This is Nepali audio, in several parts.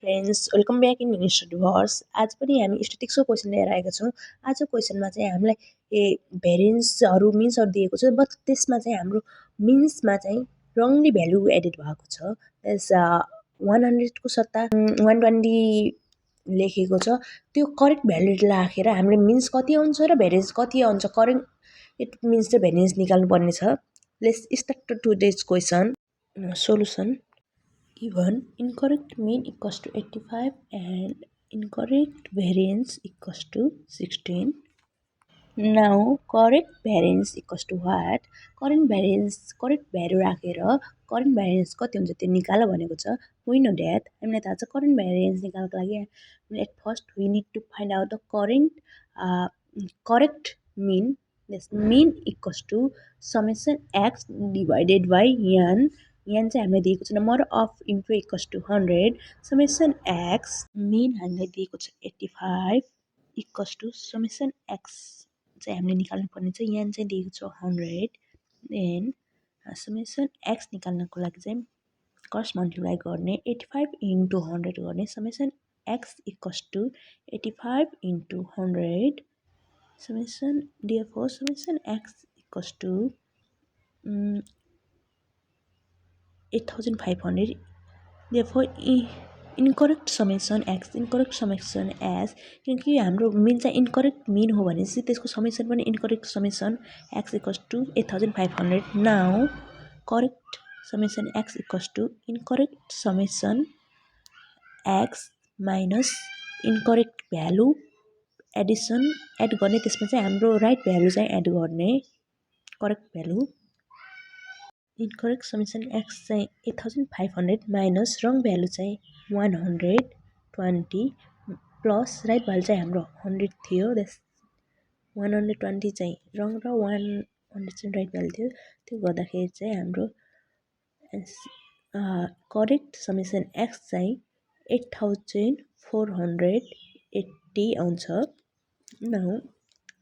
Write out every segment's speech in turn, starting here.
Friends welcome back in Studyverse. आज पनि हामी स्ट्याटिक्सको क्वेसन लिएर आएका छौँ। आज क्वेसनमा चाहिँ हामीलाई भेरिएन्सहरू मिन्सहरू दिएको छ, बट त्यसमा चाहिँ हाम्रो मिन्समा चाहिँ रङली भ्यालु एडेड भएको छ। त्यस 100को सट्टा 120 लेखेको छ। त्यो करेक्ट भ्यालु राखेर हामीले मिन्स कति आउँछ र भेरिएन्स कति आउँछ, करेक्ट इट मिन्स र भेरिएन्स निकाल्नु पर्ने छ। Let's start today's question. Solution given incorrect mean equals to 85 and incorrect variance equals to 16. Now correct variance equals to what? Correct value राखेर correct variance कति हुन्छ त्यो निकाल भनेको छ। We know that हामीलाई थाहा छ correct variance निकाल्नको लागि at first we need to find out the correct mean. This mean equals to summation x divided by n. यहाँ चाहिँ हामीलाई दिएको छ number of into equals to 100 summation x. Mean हामीलाई दिएको छ 85 इक्वल्स टु समेसन एक्स चाहिँ हामीले निकाल्नु पर्ने छ। यहाँ चाहिँ दिएको छ 100 देन समेसन एक्स निकाल्नको लागि चाहिँ क्रस मल्टिप्लाई गर्ने 85 इन्टु 100 गर्ने summation x equals to 85 into 100 summation therefore summation x equals to 8500. Therefore incorrect summation x क्योंकि हाम्रो मिन चाहिँ इनकरेक्ट मिन हो भने चाहिँ त्यसको समेसन पनि incorrect summation x equals to 8500. Now correct summation x equals to incorrect summation x minus incorrect value addition add गर्ने। त्यसमा चाहिँ हाम्रो राइट भ्यालु चाहिँ एड गर्ने correct value. Incorrect summation x चाहिँ 8500 माइनस रङ भ्यालु चाहिँ 120 प्लस राइट भ्यालु चाहिँ हाम्रो 100 थियो। त्यस 120 चाहिँ रङ र 100 चाहिँ राइट भ्यालु थियो। त्यो गर्दाखेरि चाहिँ हाम्रो करेक्ट समेसन एक्स चाहिँ 8480 आउँछ। नाउ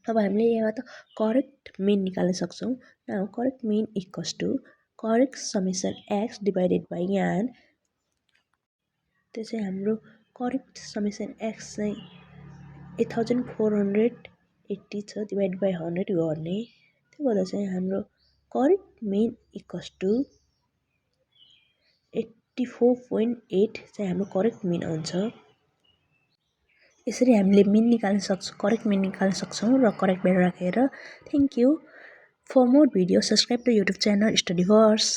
अब हामीले यहाँ त करेक्ट मिन निकाल्न सक्छौँ। Now correct mean equals to correct summation x divided by n। त्यो चाहिँ हाम्रो करेक्ट समेसन एक्स चाहिँ 8480 छ डिभाइड बाई 100 गर्ने। त्यो गर्दा चाहिँ हाम्रो करेक्ट मिन इक्वल्स टु 84.8 चाहिँ हाम्रो करेक्ट मिन आउँछ। यसरी हामीले मिन निकाल्न सक्छौँ, करेक्ट मिन निकाल्न सक्छौँ र करेक्ट भ्यालु राखेर। Thank you. For more videos, subscribe to YouTube channel Studyverse.